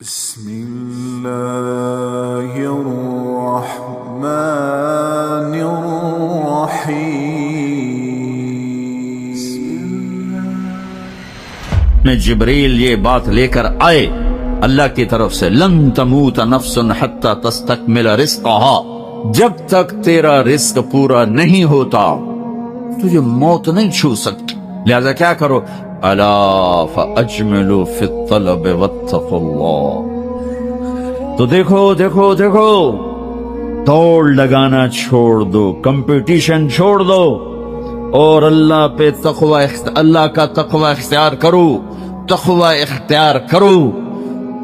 بسم الله الرحمن الرحيم میں جبریل یہ بات لے کر آئے اللہ کی طرف سے، لن تموت نفس حتی تستکمل رزقها، جب تک تیرا رزق پورا نہیں ہوتا تجھے موت نہیں چھو سکتی، لہذا کیا کرو، الا فاجملوا فی الطلب واتقوا اللہ۔ تو دیکھو دوڑ لگانا چھوڑ دو، کمپٹیشن چھوڑ دو اور اللہ پہ اللہ کا تقوی اختیار کرو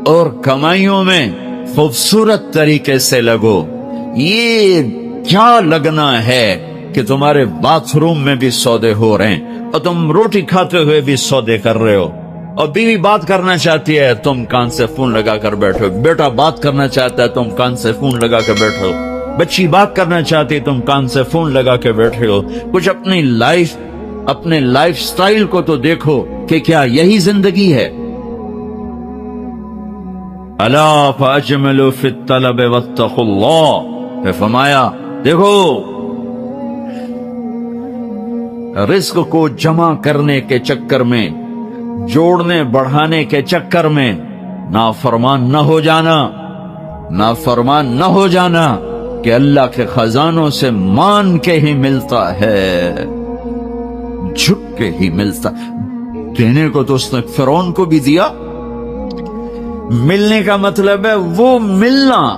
اور کمائیوں میں خوبصورت طریقے سے لگو۔ یہ کیا لگنا ہے کہ تمہارے باتھ روم میں بھی سودے ہو رہے ہیں اور تم روٹی کھاتے ہوئے بھی سودے کر رہے ہو، اور بیوی بات کرنا چاہتی ہے تم کان سے فون لگا کر بیٹھو، بیٹا بات کرنا چاہتا ہے تم کان سے فون لگا کر بیٹھو، بچی بات کرنا چاہتی تم کان سے فون لگا کے بیٹھے ہو۔ کچھ اپنے لائف سٹائل کو تو دیکھو کہ کیا یہی زندگی ہے؟ الا فاجملوا فی الطلب واتقوا اللہ، پھر فرمایا دیکھو رزق کو جمع کرنے کے چکر میں، جوڑنے بڑھانے کے چکر میں نافرمان نہ ہو جانا کہ اللہ کے خزانوں سے مان کے ہی ملتا ہے، جھک کے ہی ملتا۔ دینے کو تو اس نے فرعون کو بھی دیا، ملنے کا مطلب ہے وہ ملنا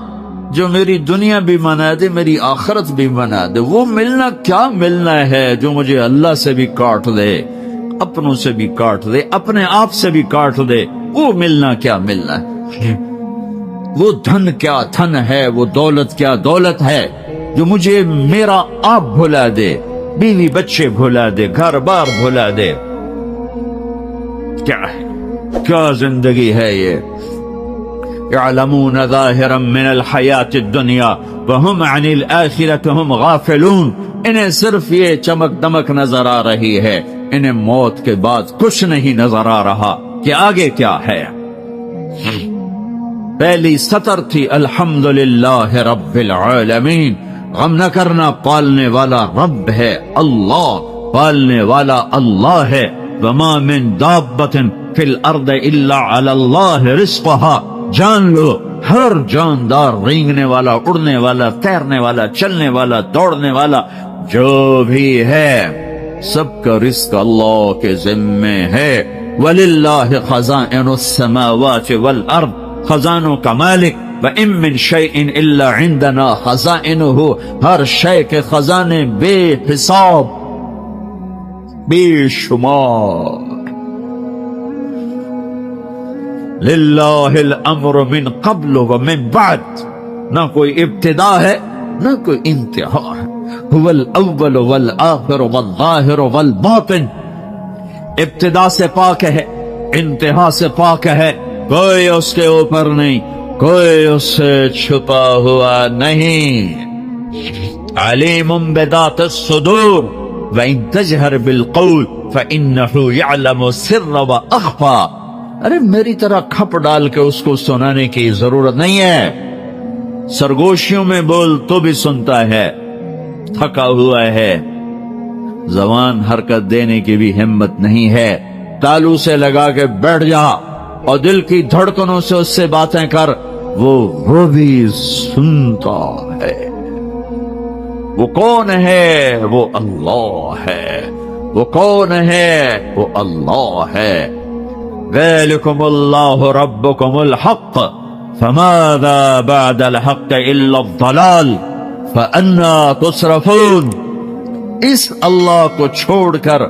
جو میری دنیا بھی بنا دے، میری آخرت بھی بنا دے۔ وہ ملنا کیا ملنا ہے جو مجھے اللہ سے بھی کاٹ دے، اپنوں سے بھی کاٹ دے، اپنے آپ سے بھی کاٹ دے۔ وہ ملنا کیا ملنا ہے؟ وہ دھن کیا دھن ہے، وہ دولت کیا دولت ہے جو مجھے میرا آپ بھلا دے، بیوی بچے بھلا دے، گھر بار بھلا دے۔ کیا ہے، کیا زندگی ہے یہ؟ يعلمون ظاهرا من الحیات الدنیا وهم عن الآخرة هم غافلون، انہیں صرف یہ چمک دمک نظر آ رہی ہے، انہیں موت کے بعد کچھ نہیں نظر آ رہا کہ آگے کیا ہے۔ پہلی سطر تھی الحمدللہ رب العالمین، غم نہ کرنا، پالنے والا رب ہے اللہ، پالنے والا اللہ ہے۔ وما من دابۃ فی الارض الا علی اللہ رزقها، جان لو ہر جاندار، رینگنے والا، اڑنے والا، تیرنے والا، چلنے والا، دوڑنے والا جو بھی ہے، سب کا رزق اللہ کے ذمے ہے۔ وَلِلَّهِ خَزَائِنُ السَّمَاوَاتِ وَالْأَرْضِ، خزانوں کا مالک۔ وَإِن مِّن شَيْءٍ إِلَّا عِندَنَا خَزَائِنُهُ، ہر شے کے خزانے بے حساب بے شمار۔ للہ الامر من قبل ومن بعد، نہ کوئی ابتدا ہے نہ کوئی انتہا ہے۔ هو الاول والآخر والظاہر والباطن، ابتدا سے پاک ہے، انتہا سے پاک ہے، کوئی اس کے اوپر نہیں، کوئی اس سے چھپا ہوا نہیں۔ علیم بذات الصدور وإن تجہر بالقول فإنه يعلم السر وأخفى، ارے میری طرح کھپ ڈال کے اس کو سنانے کی ضرورت نہیں ہے، سرگوشیوں میں بول تو بھی سنتا ہے، تھکا ہوا ہے، زبان حرکت دینے کی بھی ہمت نہیں ہے، تالو سے لگا کے بیٹھ جا اور دل کی دھڑکنوں سے اس سے باتیں کر، وہ بھی سنتا ہے۔ وہ کون ہے؟ وہ اللہ ہے۔ وہ کون ہے؟ وہ اللہ ہے۔ ذَلِكُمُ اللَّهُ رَبُّكُمُ الْحَقِّ فَمَاذَا بَعْدَ الْحَقِّ إِلَّا الضَّلَالُ فَأَنَّى تُصْرَفُونَ، اس اللہ کو چھوڑ کر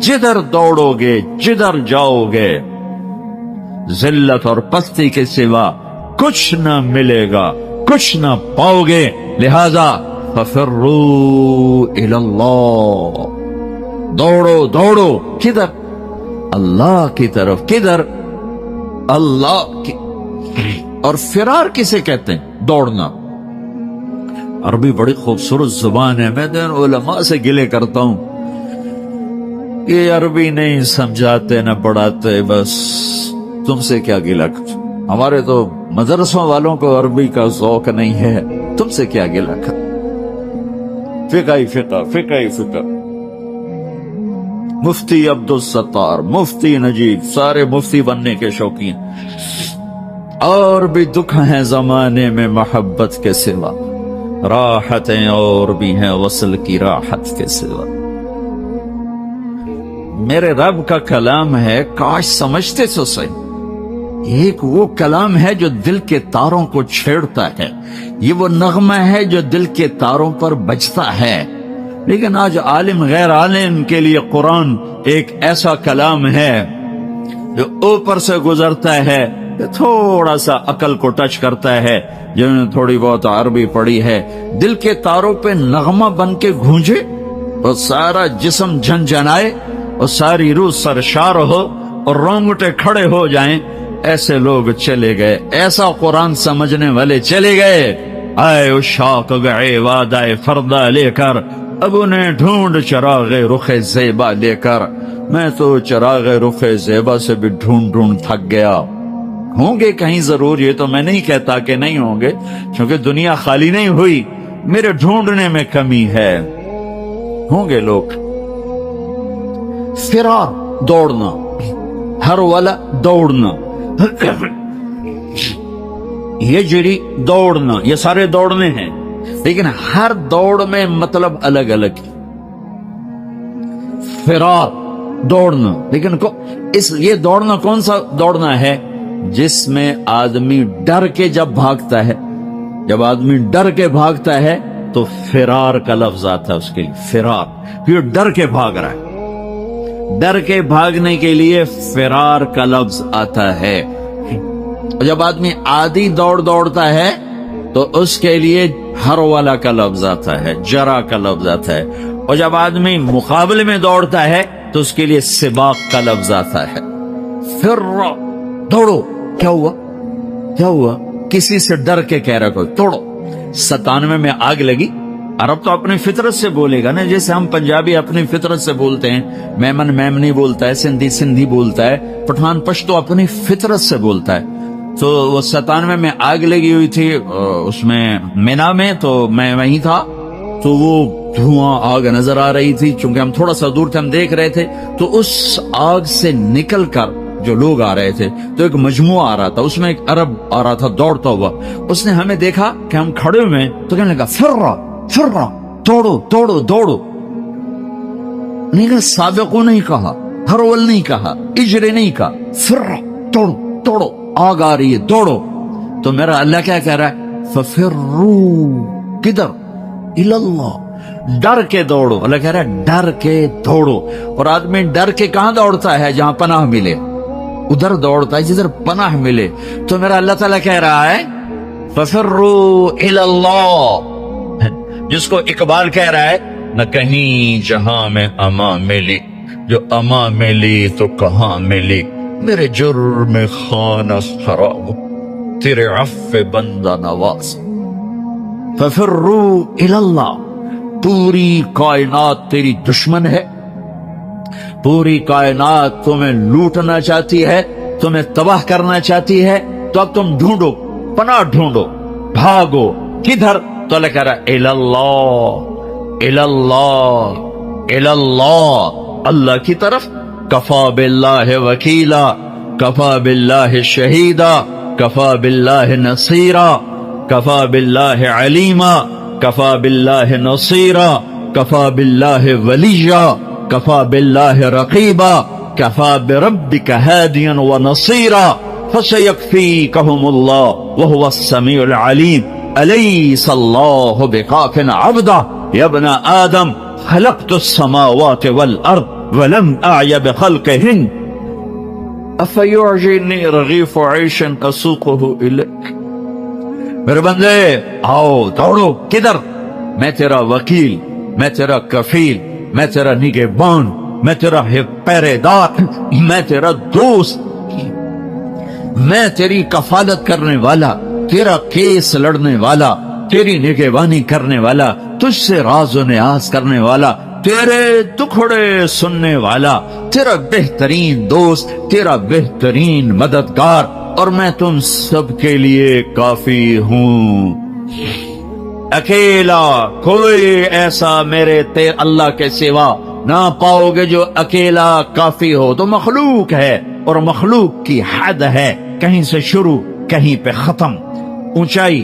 جدھر دوڑو گے، جدھر جاؤ گے، ذلت اور پستی کے سوا کچھ نہ ملے گا، کچھ نہ پاؤ گے۔ لہذا فَفِرُّوا إِلَى اللَّهِ، دوڑو کدھر؟ اللہ کی طرف۔ کدھر؟ اللہ کی۔ اور فرار کسے کہتے ہیں؟ دوڑنا۔ عربی بڑی خوبصورت زبان ہے، میں تو علماء سے گلے کرتا ہوں یہ عربی نہیں سمجھاتے نہ پڑھاتے، بس تم سے کیا گلا، ہمارے تو مدرسوں والوں کو عربی کا ذوق نہیں ہے، تم سے کیا گلا کر، فقہ ہی فقہ، فقہ ہی فقہ۔ مفتی عبدالستار، مفتی نجیب، سارے مفتی بننے کے شوقین۔ اور بھی دکھ ہیں زمانے میں محبت کے سوا، راحتیں اور بھی ہیں وصل کی راحت کے سوا۔ میرے رب کا کلام ہے، کاش سمجھتے تو صحیح، ایک وہ کلام ہے جو دل کے تاروں کو چھیڑتا ہے، یہ وہ نغمہ ہے جو دل کے تاروں پر بجتا ہے۔ لیکن آج عالم غیر عالم کے لیے قرآن ایک ایسا کلام ہے جو اوپر سے گزرتا ہے، تھوڑا سا عقل کو ٹچ کرتا ہے، جنہوں نے تھوڑی بہت عربی پڑھی ہے، دل کے تاروں پہ نغمہ بن کے گونجے اور سارا جسم جھنجھنائے اور ساری روح سرشار ہو اور رونگٹے کھڑے ہو جائیں۔ ایسے لوگ چلے گئے، ایسا قرآن سمجھنے والے چلے گئے۔ آئے اشاق گئے وعدہ فردہ لے کر، اب انہیں ڈھونڈ چراغ رخ زیبا لے کر۔ میں تو چراغ رخ زیبا سے بھی ڈھونڈ تھک گیا۔ ہوں گے کہیں ضرور، یہ تو میں نہیں کہتا کہ نہیں ہوں گے، کیونکہ دنیا خالی نہیں ہوئی، میرے ڈھونڈنے میں کمی ہے۔ ہوں گے لوگ۔ فرار، دوڑنا، ہر والا دوڑنا، یہ جری دوڑنا، یہ سارے دوڑنے ہیں، لیکن ہر دوڑ میں مطلب الگ الگ ہے۔ فرار، دوڑنا، لیکن یہ دوڑنا کون سا دوڑنا ہے؟ جس میں آدمی ڈر کے جب بھاگتا ہے، جب آدمی ڈر کے بھاگتا ہے تو فرار کا لفظ آتا ہے اس کے لیے، فرار، یہ ڈر کے بھاگ رہا ہے، ڈر کے بھاگنے کے لیے فرار کا لفظ آتا ہے۔ جب آدمی عادی دوڑتا ہے تو اس کے لیے ہر والا کا لفظ آتا ہے، جرا کا لفظ آتا ہے، اور جب آدمی مقابلے میں دوڑتا ہے تو اس کے لیے سباق کا لفظ آتا ہے۔ پھر دوڑو، کیا ہوا کیا ہوا؟ کسی سے ڈر کے کہہ رہا کوئی توڑو۔ 97 میں آگ لگی، عرب تو اپنی فطرت سے بولے گا نا، جیسے ہم پنجابی اپنی فطرت سے بولتے ہیں، میمن میمنی بولتا ہے، سندھی سندھی بولتا ہے، پٹھان پشتو اپنی فطرت سے بولتا ہے۔ تو وہ 97 میں آگ لگی ہوئی تھی اس میں مینا میں، تو میں وہیں تھا، تو وہ دھواں آگ نظر آ رہی تھی، چونکہ ہم تھوڑا سا دور تھے، ہم دیکھ رہے تھے، تو اس آگ سے نکل کر جو لوگ آ رہے تھے تو ایک مجموعہ آ رہا تھا، اس میں ایک عرب آ رہا تھا دوڑتا ہوا، اس نے ہمیں دیکھا کہ ہم کھڑے ہوئے تو کہنے لگا فرا فرا، دوڑو دوڑو دوڑو۔ نہیں کہا سابقو نہیں کہا، ہرول نہیں کہا، اجرے نہیں کہا، فرا، دوڑو دوڑو، آگ آ رہی ہے دوڑو۔ تو میرا اللہ کیا کہہ رہا ہے؟ ففروا، کدھر؟ الاللہ، ڈر کے دوڑو۔ اللہ کہہ رہا ہے ڈر کے دوڑو، اور آدمی ڈر کے کہاں دوڑتا ہے؟ جہاں پناہ ملے، ادھر دوڑتا ہے جدھر پناہ ملے۔ تو میرا اللہ تعالیٰ کہہ رہا ہے ففروا الاللہ، جس کو اقبال کہہ رہا ہے نہ کہیں جہاں میں اما ملی، جو اما ملی تو کہاں ملی، میرے جرم خانہ خراب، تیرے عفو بندہ نواز۔ ففروا الاللہ، پوری کائنات تیری دشمن ہے، پوری کائنات تمہیں لوٹنا چاہتی ہے، تمہیں تباہ کرنا چاہتی ہے، تو اب تم ڈھونڈو، پناہ ڈھونڈو، بھاگو۔ کدھر؟ تو اللہ کہہ رہا الاللہ، الاللہ، الاللہ، اللہ کی طرف۔ کفا باللہ وکیلا، کفا باللہ شہیدا، کفا باللہ نصیرا، کفا باللہ علیما، کفا باللہ نصیرا، کفا باللہ ولیا، کفا باللہ رقیبا، کفا بربک ہادیا ونصیرا، فسیکفیکہم اللہ وہو السمیع العلیم، الیس اللہ بکاف عبدا، یا ابن آدم خلقت السماوات والارض ولم اعی بخلقہن، افیعجبنی رغیف عیش اسوقہ الیک۔ میرے بندے آؤ دوڑو، کدھر؟ میں تیرا وکیل، میں تیرا کفیل، میں تیرا نگہبان، میں تیرا پہرے دار، میں تیرا دوست، میں تیری کفالت کرنے والا، تیرا کیس لڑنے والا، تیری نگہبانی کرنے والا، تجھ سے راز و نیاز کرنے والا، تیرے دکھڑے سننے والا، تیرا بہترین دوست، تیرا بہترین مددگار، اور میں تم سب کے لیے کافی ہوں. اکیلا کوئی ایسا میرے اللہ کے سوا نہ پاؤ گے جو اکیلا کافی ہو. تو مخلوق ہے اور مخلوق کی حد ہے، کہیں سے شروع کہیں پہ ختم، اونچائی،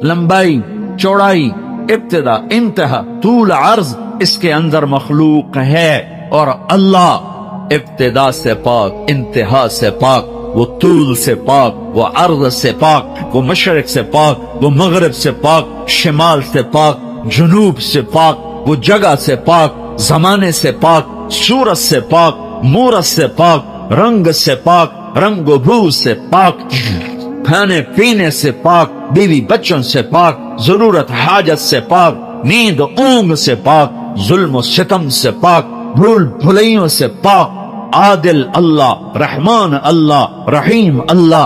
لمبائی، چوڑائی، ابتدا، انتہا، طول، عرض، اس کے اندر مخلوق ہے. اور اللہ ابتدا سے پاک، انتہا سے پاک، وہ طول سے پاک، وہ عرض سے پاک، وہ مشرق سے پاک، وہ مغرب سے پاک، شمال سے پاک، جنوب سے پاک، وہ جگہ سے پاک، زمانے سے پاک، صورت سے پاک، مورت سے پاک، رنگ سے پاک، رنگ و بو سے پاک، کھانے پینے سے پاک، بیوی بچوں سے پاک، ضرورت حاجت سے پاک، نیند اونگ سے پاک، ظلم و ستم سے پاک، بھول بھلائیوں سے پاک. عادل اللہ، رحمان اللہ، رحیم اللہ،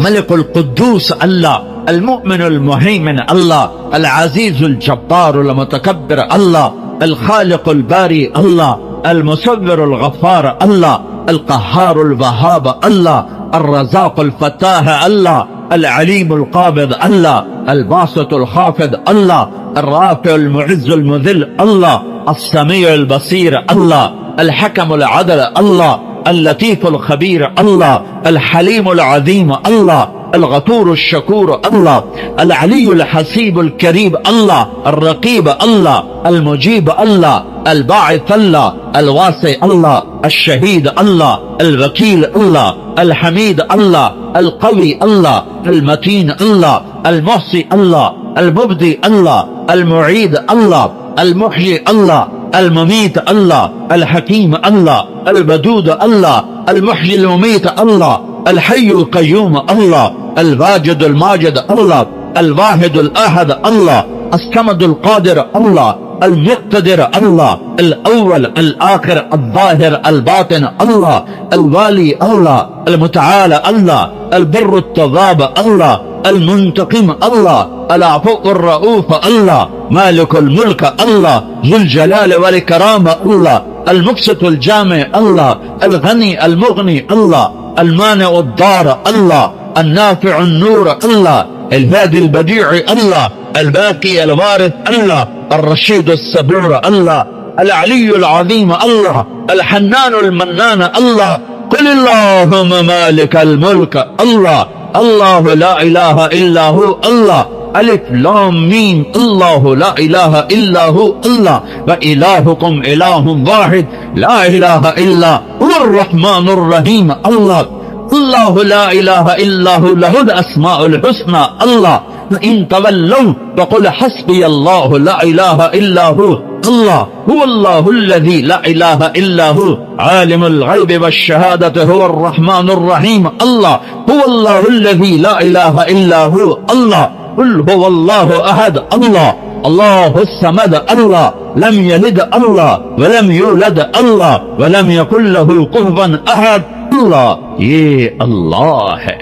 ملک القدوس اللہ، المؤمن المهيمن اللہ، العزیز الجبار المتکبر اللہ، الخالق الباری اللہ، المصور الغفار اللہ، القهار الوهاب اللہ، الرزاق الفتاح اللہ، العلیم القابض اللہ، الباسط الخافض اللہ، الرافع المعز المذل اللہ، السمیع البصیر اللہ، الحکم العدل اللہ، اللطیف الخبیر اللہ، الحلیم العظیم اللہ، الغفور الشکور اللہ، العلی الحسیب الکریم اللہ، الرقیب اللہ، المجیب اللہ، الباعث اللہ، الواسع اللہ، الشہید اللہ، الوکیل اللہ، الحمید اللہ، القوی اللہ، المتین اللہ، المحصی اللہ، المبدی اللہ، المعید اللہ، المحیی اللہ، المميت الله، الحكيم الله، الودود الله، المحيي المميت الله، الحي القيوم الله، الواجد الماجد الله، الواحد الأحد الله، الصمد القادر الله، المقتدر الله، الأول الآخر الظاهر الباطن الله، الوالي الله، المتعالى الله، البر التواب الله، المنتقم الله، العفو الرؤوف الله، مالك الملك الله، ذو الجلال والإكرام الله، المقسط الجامع الله، الغني المغني الله، المانع الضار الله، النافع النور الله، الهادي البديع الله، الباقي الوارث الله، الرشيد الصبور الله، العلي العظيم الله، الحنان المنان الله. قل اللهم مالك الملك الله، الله لا إله إلا هو الله، الف لام میم، الله لا إله إلا هو الله، وإلهكم إله واحد لا إله إلا هو الرحمن الرحيم الله، الله لا إله إلا هو له الأسماء الحسنى الله. فإن تولوا فقل حسبي الله لا إله إلا هو الله، هو الله الذي لا إله إلا هو عالم الغيب والشهادة هو الرحمن الرحيم الله، هو الله الذي لا إله إلا هو الله. قل هو الله أحد الله، الله الصمد الله، لم يلد الله ولم يولد الله ولم يكن له كفوا أحد الله. یہ اللہ ہے،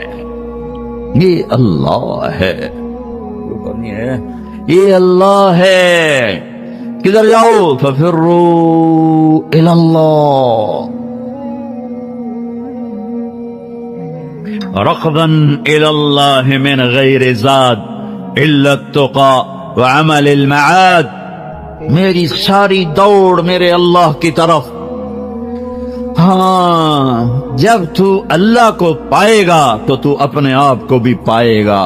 یہ اللہ ہے، یہ اللہ ہے. کدھر جاؤ؟ ففروا الی اللہ، رغبا الی اللہ من غیر زاد الا التقى وعمل المعاد. میری ساری دوڑ میرے اللہ کی طرف. ہاں، جب تو اللہ کو پائے گا تو تو اپنے آپ کو بھی پائے گا.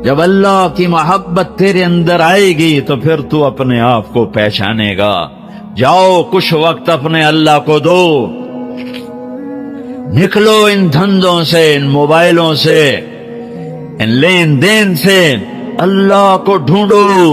جب اللہ کی محبت تیرے اندر آئے گی تو پھر تو اپنے آپ کو پہچانے گا. جاؤ کچھ وقت اپنے اللہ کو دو، نکلو ان دھندوں سے، ان موبائلوں سے، ان لین دین سے، اللہ کو ڈھونڈو.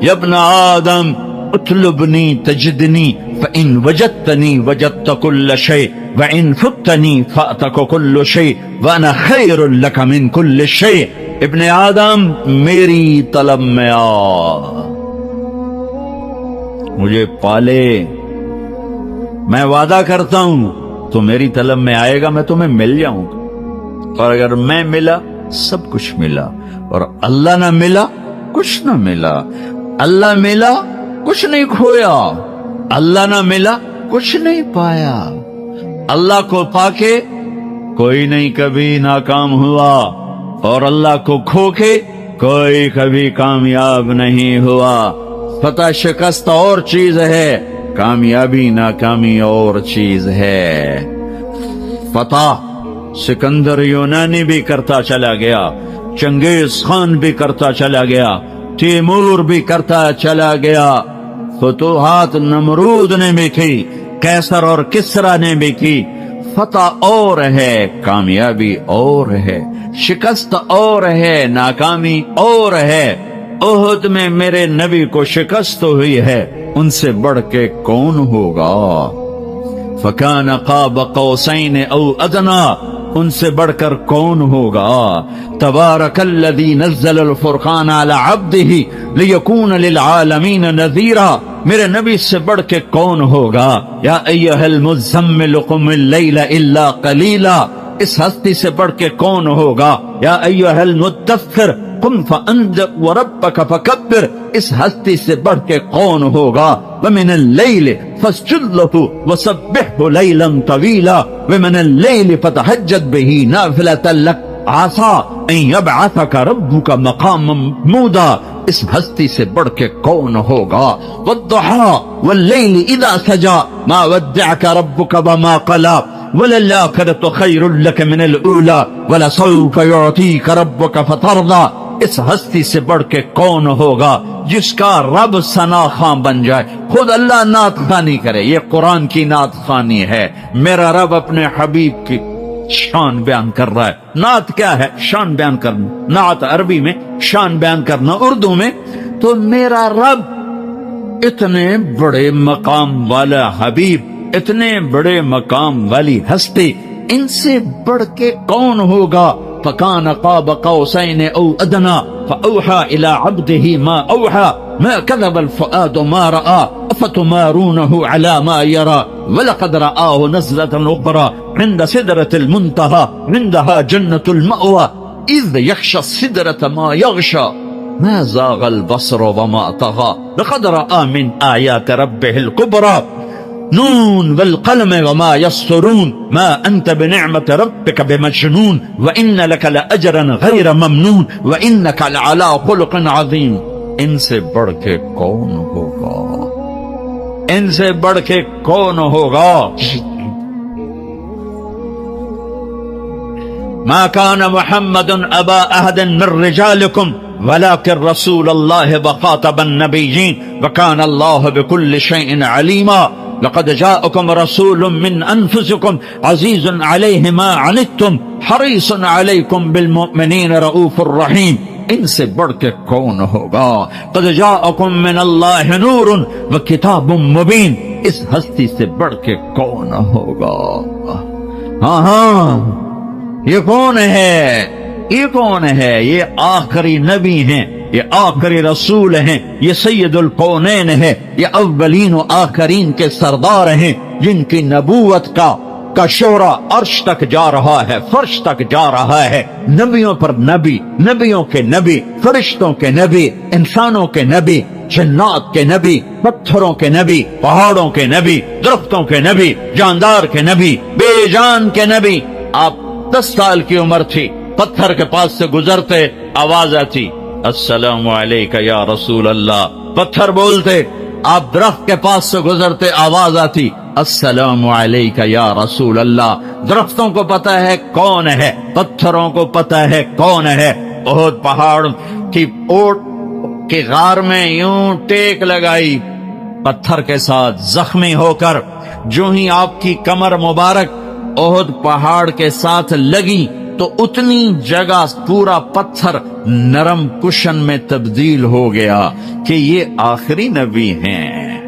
یا ابن آدم اطلبنی تجدنی فإن وجدتنی وجدت كل شيء وإن فتنی فأتک كل شيء وأنا خیر لک من كل شيء. ابن آدم میری طلب میں آ، مجھے پالے. میں وعدہ کرتا ہوں تو میری طلب میں آئے گا، میں تمہیں مل جاؤں گا. اور اگر میں ملا سب کچھ ملا، اور اللہ نہ ملا کچھ نہ ملا. اللہ ملا کچھ نہیں کھویا، اللہ نہ ملا کچھ نہیں پایا. اللہ کو پا کے کوئی نہیں کبھی ناکام ہوا، اور اللہ کو کھو کے کوئی کبھی کامیاب نہیں ہوا۔ فتح شکست اور چیز ہے، کامیابی ناکامی اور چیز ہے۔ فتح سکندر یونانی بھی کرتا چلا گیا، چنگیز خان بھی کرتا چلا گیا، تیمور بھی کرتا چلا گیا، فتوحات نمرود نے بھی کی، قیصر اور کسرا نے بھی کی۔ فتح اور ہے، کامیابی اور ہے، شکست اور ہے، ناکامی اور ہے۔ احد میں میرے نبی کو شکست ہوئی ہے، ان سے بڑھ کے کون ہوگا؟ فَكَانَ قَابَ قَوْسَيْنِ أَوْ أَدْنَىٰ، ان سے بڑھ کر کون ہوگا؟ تبارک الذی نزل الفرقان علی عبدہ لیکون للعالمین نذیرا، میرے نبی سے بڑھ کے کون ہوگا؟ یا ایھا المزمل قم اللیل الا قلیلا، اس ہستی سے بڑھ کے کون ہوگا؟ یا ایھا المدثر قم فانذر وربک فکبر، اس ہستی سے بڑھ کے کون ہوگا؟ ومن اللیل فاسجد لہ وسبحہ لیلا طویلا ومن اللیل فتہجد بہ نافلۃ لک عسیٰ ان یبعثک ربک مقاما محمودا، اس ہستی سے بڑھ کے کون ہوگا؟ والضحیٰ واللیل اذا سجی ما ودعک ربک وما قلی وللآخرۃ خیر لک من الاولی ولسوف یعطیک ربک فترضی، اس ہستی سے بڑھ کے کون ہوگا جس کا رب ثنا خواں بن جائے؟ خود اللہ نعت خوانی کرے، یہ قرآن کی نعت خوانی ہے۔ میرا رب اپنے حبیب کی شان بیان کر رہا ہے۔ نعت کیا ہے؟ شان بیان کرنا۔ نعت عربی میں شان بیان کرنا، اردو میں تو میرا رب اتنے بڑے مقام والا حبیب، اتنے بڑے مقام والی ہستی، ان سے بڑھ کے کون ہوگا؟ فَكَانَ قَابَ قَوْسَيْنِ أَوْ أَدْنَىٰ فَأَوْحَىٰ إِلَىٰ عَبْدِهِ مَا أَوْحَىٰ مَا كَذَبَ الْفُؤَادُ مَا رَأَىٰ أَفَتُمَارُونَهُ عَلَىٰ مَا يَرَىٰ وَلَقَدْ رَآهُ نَزْلَةً أُخْرَىٰ عِندَ سِدْرَةِ الْمُنتَهَىٰ عِندَهَا جَنَّةُ الْمَأْوَىٰ إِذْ يَغْشَى السِّدْرَةَ مَا يَغْشَىٰ مَا زَاغَ الْبَصَرُ وَمَا طَغَىٰ لَقَدْ رَآىٰ مِنْ آيَاتِ رَبِّهِ الْكُبْرَىٰ نون والقلم وما يسطرون ما أنت بنعمة ربك بمجنون وإن لك لأجرا غير ممنون وإنك لعلى خلق عظيم۔ ان سے بڑھ کے کون ہوگا؟ ان سے بڑھ کے کون ہوگا؟ ما كان محمد أبا أحد من رجالكم ولكن رسول الله وخاتم النبيين وكان الله بكل شيء عليما۔ لقد جاءكم رسول من أنفسكم عزيز عليه ما عنتم حريص عليكم بالمؤمنين رؤوف رحيم۔ ان سے بڑھ کے کون ہوگا؟ قد جاءكم من الله نور وكتاب مبين، اس ہستی سے بڑھ کے کون ہوگا؟ ہاں یہ کون ہے؟ یہ کون ہے؟ یہ آخری نبی ہیں، یہ آخری رسول ہیں، یہ سید الکونین ہے، یہ اولین و آخرین کے سردار ہیں، جن کی نبوت کا شعرا عرش تک جا رہا ہے، فرش تک جا رہا ہے۔ نبیوں پر نبی، نبیوں کے نبی، فرشتوں کے نبی، انسانوں کے نبی، جنات کے نبی، پتھروں کے نبی، پہاڑوں کے نبی، درختوں کے نبی، جاندار کے نبی، بے جان کے نبی۔ آپ 10 سال کی عمر تھی، پتھر کے پاس سے گزرتے، آواز آتی السلام علیکہ یا رسول اللہ، پتھر بولتے۔ آپ درخت کے پاس سے گزرتے، آواز آتی السلام علیکہ یا رسول اللہ۔ درختوں کو پتہ ہے کون ہے، پتھروں کو پتہ ہے کون ہے۔ احد پہاڑ کی اوٹ کے غار میں یوں ٹیک لگائی پتھر کے ساتھ، زخمی ہو کر جو ہی آپ کی کمر مبارک احد پہاڑ کے ساتھ لگی تو اتنی جگہ پورا پتھر نرم کشن میں تبدیل ہو گیا کہ یہ آخری نبی ہیں۔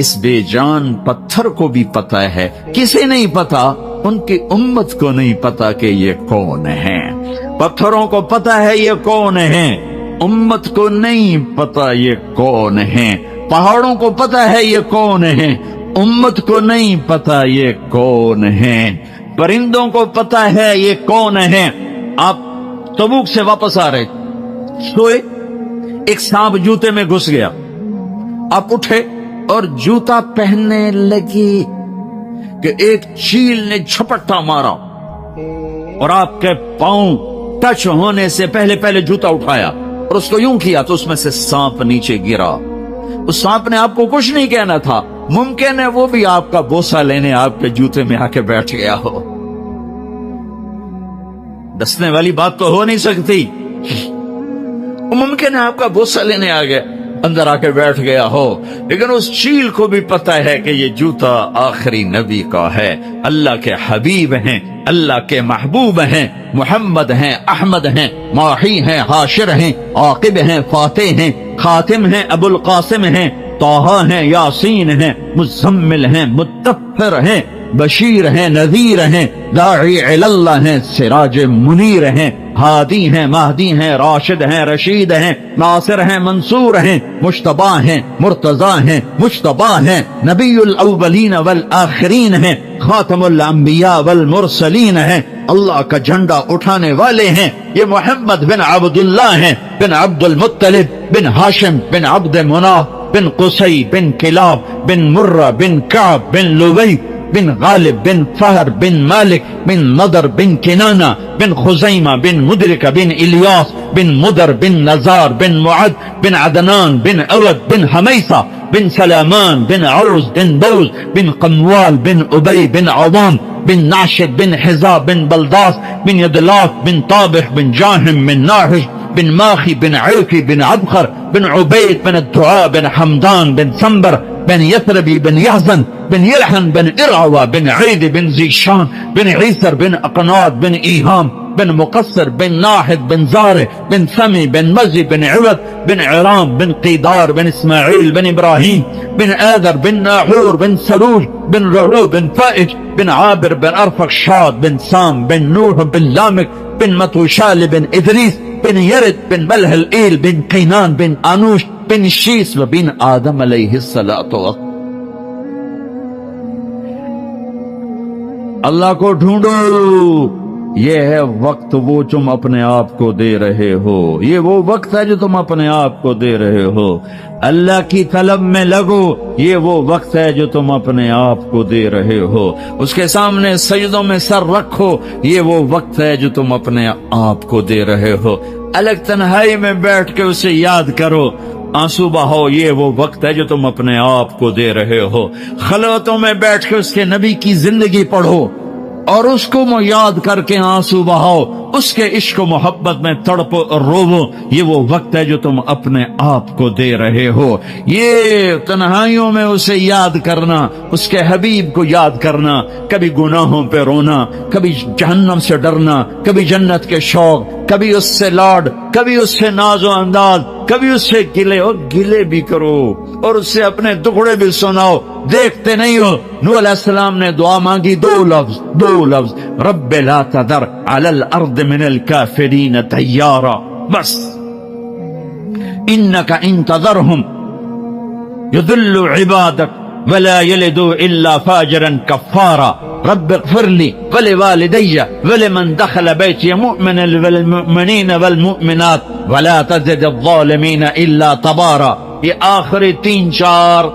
اس بے جان پتھر کو بھی پتہ ہے، کسے نہیں پتا؟ ان کی امت کو نہیں پتا کہ یہ کون ہیں۔ پتھروں کو پتا ہے یہ کون ہیں، امت کو نہیں پتا یہ کون ہیں۔ پہاڑوں کو پتا ہے یہ کون ہیں، امت کو نہیں پتا یہ کون ہیں۔ پرندوں کو پتا ہے یہ کون ہیں۔ آپ تبوک سے واپس آ رہے سوئے، ایک سانپ جوتے میں گھس گیا، آپ اٹھے اور جوتا پہننے لگی کہ ایک چیل نے جھپٹا مارا، اور آپ کے پاؤں ٹچ ہونے سے پہلے پہلے جوتا اٹھایا اور اس کو یوں کیا تو اس میں سے سانپ نیچے گرا. اس سانپ نے آپ کو کچھ نہیں کہنا تھا، ممکن ہے وہ بھی آپ کا بوسہ لینے آپ کے جوتے میں آ کے بیٹھ گیا ہو. دسنے والی بات تو ہو نہیں سکتی. ممکن ہے آپ کا بوسہ لینے آ گیا، اندر آ کے بیٹھ گیا ہو، لیکن اس چیل کو بھی پتا ہے کہ یہ جوتا آخری نبی کا ہے، اللہ کے حبیب ہیں، اللہ کے محبوب ہیں، محمد ہیں، احمد ہیں، ماحی ہیں، حاشر ہیں، عاقب ہیں، فاتح ہیں، خاتم ہیں، ابو القاسم ہیں، طٰہٰ ہیں، یاسین ہیں، مزمل ہیں، مدثر ہیں، بشیر ہیں، نذیر ہیں، داعی اللہ ہیں، سراج منیر ہیں، ہادی ہیں، مہدی ہیں، راشد ہیں، رشید ہیں، ناصر ہیں، منصور ہیں، مجتبی ہیں، مرتضی ہیں، مجتبی ہیں، نبی الاولین والآخرین ہیں، خاتم الانبیاء والمرسلین ہیں، اللہ کا جھنڈا اٹھانے والے ہیں. یہ محمد بن عبداللہ ہیں، بن عبد المطلب، بن ہاشم، بن عبد مناف، بن قصی، بن کلاب، بن مرہ، بن کعب، بن لبی، بن غالب، بن فہر، بن مالک، بن نضر، بن کنانہ، بن خزیمہ، بن مدرکہ، بن الیاس، بن مدر، بن نزار، بن معد، بن عدنان، بن عرد، بن حمیصہ، بن سلامان، بن عرز، بن بوز، بن قموال، بن ابی، بن عوام، بن ناشد، بن حزاب، بن بلداس، بن یدلاف، بن طابخ، بن جاہم، بن ناحش، بن ماخی، بن عرفی، بن عبخر، بن عبید، بن الدعاء، بن حمدان، بن سنبر، بن یثربی، بن یحزن، بن یلحن، بن ارعوہ، بن عید، بن زیشان، بن عیسر، بن اقناد، بن ایہام، بن مقصر، بن ناحد، بن زارع، بن ثمی، بن مزی، بن عوض، بن عرام، بن قیدار، بن اسماعیل، بن ابراہیم، بن آذر، بن ناحور، بن سروج، بن رعو، بن فائج، بن عابر، بن ارفخشاد، بن سام، بن نوح، بن لامک، بن متوشال، بن ادریس، بن یرد، بن ملح الایل، بن قینان، بن آنوش، بن شیس، و بن آدم علیہ الصلاۃ. اللہ کو ڈھونڈو، یہ ہے وقت وہ تم اپنے آپ کو دے رہے ہو، یہ وہ وقت ہے جو تم اپنے آپ کو دے رہے ہو. اللہ کی طلب میں لگو، یہ وہ وقت ہے جو تم اپنے آپ کو دے رہے ہو. اس کے سامنے سجدوں میں سر رکھو، یہ وہ وقت ہے جو تم اپنے آپ کو دے رہے ہو. الگ تنہائی میں بیٹھ کے اسے یاد کرو، آنسو بہاؤ، یہ وہ وقت ہے جو تم اپنے آپ کو دے رہے ہو. خلوتوں میں بیٹھ کے اس کے نبی کی زندگی پڑھو اور اس کو یاد کر کے آنسو بہاؤ، اس کے عشق و محبت میں تڑپو اور روو، یہ وہ وقت ہے جو تم اپنے آپ کو دے رہے ہو. یہ تنہائیوں میں اسے یاد کرنا، اس کے حبیب کو یاد کرنا، کبھی گناہوں پہ رونا، کبھی جہنم سے ڈرنا، کبھی جنت کے شوق، کبھی اس سے لاڈ، کبھی اس سے ناز و انداز، کبھی اس سے گلے، اور گلے بھی کرو اور اس سے اپنے دکھڑے بھی سناؤ. دیکھتے نہیں ہو نوح علیہ السلام نے دعا مانگی، دو لفظ، رب لا تذر علی الارض من الکافرین دیارا، بس انک ان تذرہم یضل عبادک ولا یلدوا الا فاجرا کفارا، رب اغفر لی ولوالدی ولمن دخل بیتی مؤمنا والمؤمنین والمؤمنات ولا تزد الظالمین الا تبارا. یہ آخری 3-4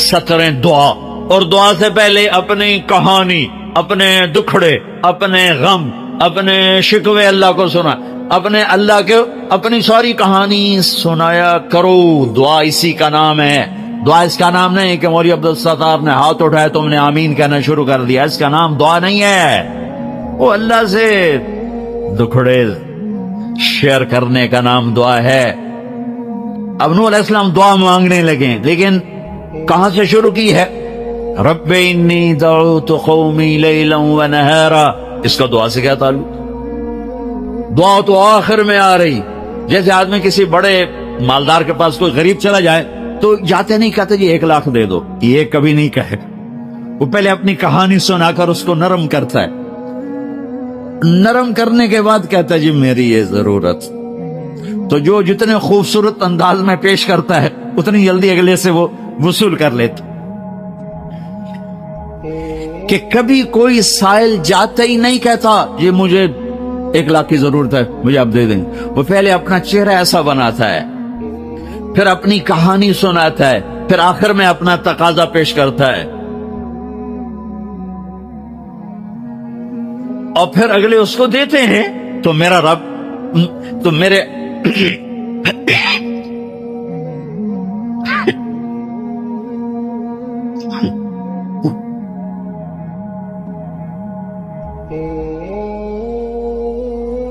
سطریں دعا، اور دعا سے پہلے اپنی کہانی، اپنے دکھڑے، اپنے غم، اپنے شکوے اللہ کو سنا، اپنے اللہ کے اپنی ساری کہانی سنایا کرو. دعا اسی کا نام ہے. دعا اس کا نام نہیں کہ مولوی عبدالستار نے ہاتھ اٹھایا تم نے آمین کہنا شروع کر دیا، اس کا نام دعا نہیں ہے. وہ اللہ سے دکھڑے شیئر کرنے کا نام دعا ہے. اب نوح علیہ السلام دعا مانگنے لگے، لیکن کہاں سے شروع کی ہے؟ رب انی دعوت قومی لیلا ونہارا. اس کا دعا سے کیا تعلق؟ دعا تو آخر میں آ رہی. جیسے آدمی کسی بڑے مالدار کے پاس کوئی غریب چلا جائے تو جاتے نہیں کہتے جی 1 لاکھ دے دو، یہ کبھی نہیں کہے. وہ پہلے اپنی کہانی سنا کر اس کو نرم کرتا ہے، نرم کرنے کے بعد کہتا ہے جی میری یہ ضرورت. تو جو جتنے خوبصورت انداز میں پیش کرتا ہے اتنی جلدی اگلے سے وہ وصول کر لیتا. کہ کبھی کوئی سائل جاتا ہی نہیں کہتا یہ مجھے 1 لاکھ کی ضرورت ہے مجھے آپ دے دیں. وہ پہلے اپنا چہرہ ایسا بناتا ہے، پھر اپنی کہانی سناتا ہے، پھر آخر میں اپنا تقاضا پیش کرتا ہے. اور پھر اگلے اس کو دیتے ہیں، تو میرا رب تو میرے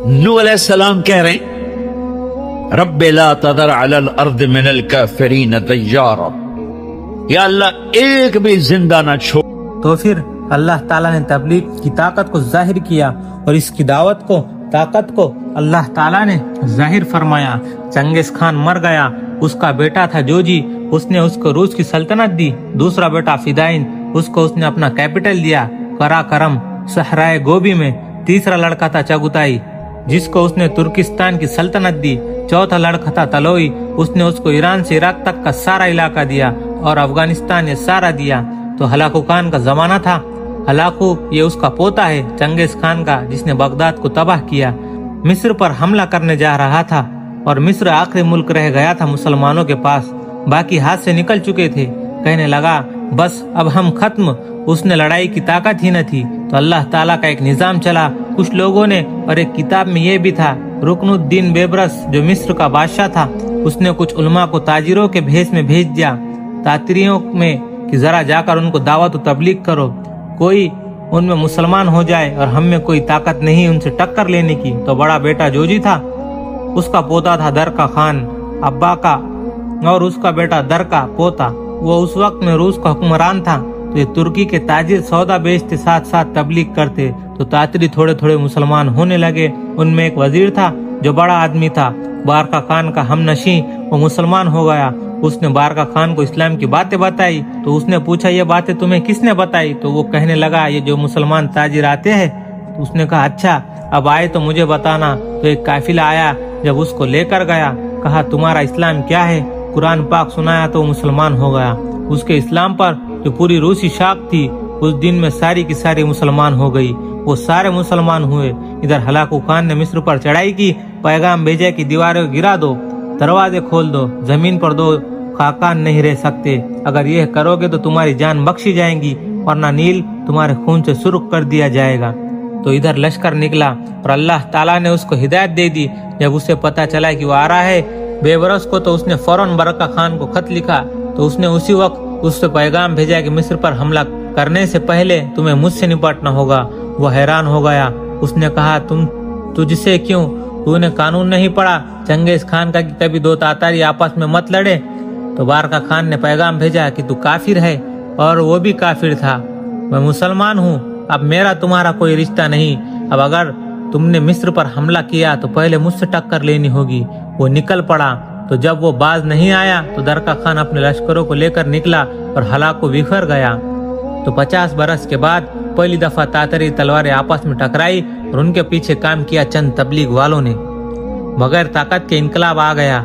نوح علیہ السلام کہہ رہے ہیں رب لا تذر علی الارض من الکافرین دیارا، یا اللہ ایک بھی زندہ نہ چھوڑ۔ تو پھر اللہ تعالیٰ نے تبلیغ کی طاقت کو ظاہر کیا اور اس کی دعوت کو، طاقت کو اللہ تعالیٰ نے ظاہر فرمایا۔ چنگیز خان مر گیا، اس کا بیٹا تھا جوجی، اس نے اس کو روس کی سلطنت دی۔ دوسرا بیٹا فدائین، اس کو اس نے اپنا کیپٹل دیا کرا کرم صحرائے گوبی میں۔ تیسرا لڑکا تھا چگتائی، جس کو اس نے ترکستان کی سلطنت دی۔ چوتھا لڑکا تھا تلوئی، اس نے اس کو ایران سے عراق تک کا سارا علاقہ دیا اور افغانستان یہ سارا دیا۔ تو ہلاکو خان کا زمانہ تھا۔ ہلاکو یہ اس کا پوتا ہے چنگیز خان کا، جس نے بغداد کو تباہ کیا، مصر پر حملہ کرنے جا رہا تھا، اور مصر آخری ملک رہ گیا تھا مسلمانوں کے پاس، باقی ہاتھ سے نکل چکے تھے۔ کہنے لگا بس اب ہم ختم، اس نے لڑائی کی طاقت ہی نہ تھی۔ تو اللہ تعالیٰ کا ایک نظام چلا کچھ لوگوں نے، اور ایک کتاب میں یہ بھی تھا، رکن الدین بیبرس جو مصر کا بادشاہ تھا، اس نے کچھ علماء کو تاجروں کے بھیس میں بھیج دیا تاتریوں میں کہ ذرا جا کر ان کو دعوت و تبلیغ کرو، کوئی ان میں مسلمان ہو جائے، اور ہم میں کوئی طاقت نہیں ان سے ٹکر لینے کی۔ تو بڑا بیٹا جوجی تھا، اس کا پوتا تھا درکا خان ابا کا، اور اس کا بیٹا درکا پوتا، وہ اس وقت میں روس کا حکمران تھا۔ تو یہ ترکی کے تاجر سودا بیچتے، ساتھ ساتھ تبلیغ کرتے، تو تاتری تھوڑے تھوڑے مسلمان ہونے لگے۔ ان میں ایک وزیر تھا جو بڑا آدمی تھا، بارکا خان کا ہم نشیں، وہ مسلمان ہو گیا۔ اس نے بارکا خان کو اسلام کی باتیں بتائی، تو اس نے پوچھا یہ باتیں تمہیں کس نے بتائی؟ تو وہ کہنے لگا یہ جو مسلمان تاجر آتے ہیں۔ تو اس نے کہا اچھا اب آئے تو مجھے بتانا۔ تو ایک قافلہ آیا، جب اس کو لے کر گیا، کہا تمہارا اسلام کیا ہے؟ قرآن پاک سنایا تو وہ مسلمان ہو گیا۔ اس کے اسلام پر جو پوری روسی شاخ تھی، اس دن میں ساری کی ساری مسلمان ہو گئی، وہ سارے مسلمان ہوئے۔ ادھر ہلاکو خان نے مصر پر چڑھائی کی، پیغام بھیجا کہ دیواریں گرا دو، دروازے کھول دو، زمین پر دو خاکان نہیں رہ سکتے، اگر یہ کرو گے تو تمہاری جان بخشی جائیں گی، ورنہ نیل تمہارے خون سے سرخ کر دیا جائے گا۔ تو ادھر لشکر نکلا، اور اللہ تعالیٰ نے اس کو ہدایت دے دی۔ جب اسے پتا چلا کہ وہ آ رہا ہے بیبرس کو، تو اس نے فوراً برکا خان کو خط لکھا۔ تو اس نے اسی وقت اس سے پیغام بھیجا کہ مصر پر حملہ کرنے سے پہلے تمہیں مجھ سے نپٹنا ہوگا۔ وہ حیران ہو گیا، اس نے کہا تجھ سے کیوں؟ تو نے قانون نہیں پڑھا چنگیز خان کا کہ کبھی دو تاتاری آپس میں مت لڑے؟ تو بارکا خان نے پیغام بھیجا کہ تو کافر ہے، اور وہ بھی کافر تھا، میں مسلمان ہوں، اب میرا تمہارا کوئی رشتہ نہیں، اب اگر تم نے مصر پر حملہ کیا تو پہلے مجھ سے ٹکر لینی ہوگی۔ وہ نکل پڑا، تو جب وہ باز نہیں آیا تو درکا خان اپنے لشکروں کو لے کر نکلا اور ہلاکو بکھر گیا۔ تو 50 برس کے بعد پہلی دفعہ تاتری تلواریں آپس میں ٹکرائی، اور ان کے پیچھے کام کیا چند تبلیغ والوں نے۔ بغیر طاقت کے انقلاب آ گیا۔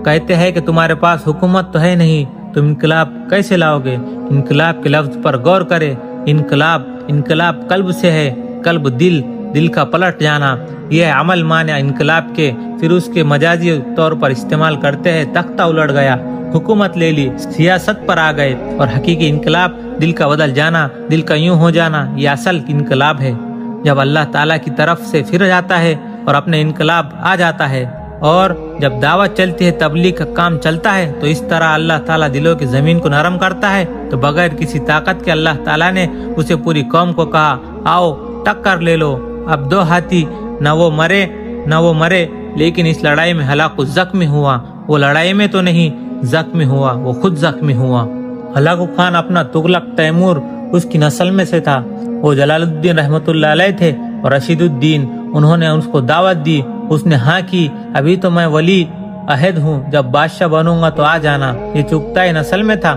کہتے ہیں کہ تمہارے پاس حکومت تو ہے نہیں، تم انقلاب کیسے لاؤ گے؟ انقلاب کے لفظ پر غور کرے۔ انقلاب قلب سے ہے، قلب دل کا پلٹ جانا، یہ عمل معنی انقلاب کے۔ پھر اس کے مجازی طور پر استعمال کرتے ہیں، تختہ الٹ گیا، حکومت لے لی، سیاست پر آ گئے، اور حقیقی انقلاب دل کا بدل جانا، دل کا یوں ہو جانا، یہ اصل انقلاب ہے۔ جب اللہ تعالیٰ کی طرف سے پھر جاتا ہے اور اپنے انقلاب آ جاتا ہے، اور جب دعوت چلتی ہے، تبلیغ کا کام چلتا ہے، تو اس طرح اللہ تعالیٰ دلوں کی زمین کو نرم کرتا ہے۔ تو بغیر کسی طاقت کے اللہ تعالیٰ نے اسے پوری قوم کو کہا آؤ ٹکر لے لو۔ اب دو ہاتھی، نہ وہ مرے، لیکن اس لڑائی میں ہلاکو زخمی ہوا۔ وہ لڑائی میں تو نہیں زخمی ہوا، وہ خود زخمی ہوا۔ ہلاکو خان اپنا تغلق تیمور اس کی نسل میں سے تھا۔ وہ جلال الدین رحمت اللہ علیہ تھے اور رشید الدین، انہوں نے اس کو دعوت دی، اس نے ہاں کی، ابھی تو میں ولی عہد ہوں، جب بادشاہ بنوں گا تو آ جانا۔ یہ چغتائی نسل میں تھا۔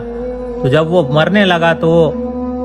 تو جب وہ مرنے لگا تو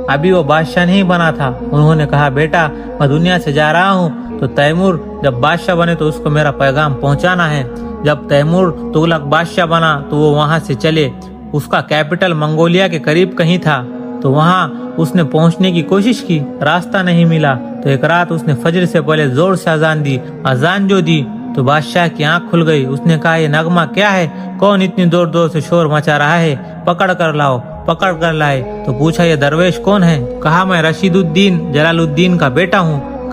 ابھی وہ بادشاہ نہیں بنا تھا۔ انہوں نے کہا بیٹا میں دنیا سے جا رہا ہوں، تو تیمور جب بادشاہ بنے تو اس کو میرا پیغام پہنچانا ہے۔ جب تیمور تغلق بادشاہ بنا تو وہ وہاں سے چلے، اس کا کیپٹل منگولیا کے قریب کہیں تھا، تو وہاں اس نے پہنچنے کی کوشش کی، راستہ نہیں ملا۔ تو ایک رات اس نے فجر سے پہلے زور سے اذان دی۔ اذان جو دی تو بادشاہ کی آنکھ کھل گئی۔ اس نے کہا یہ نغمہ کیا ہے؟ کون اتنی دور سے شور مچا رہا ہے؟ پکڑ کر لائے۔ تو پوچھا یہ درویش کون ہے؟ کہا میں رشید الدین جلال الدین کا بیٹا ہوں۔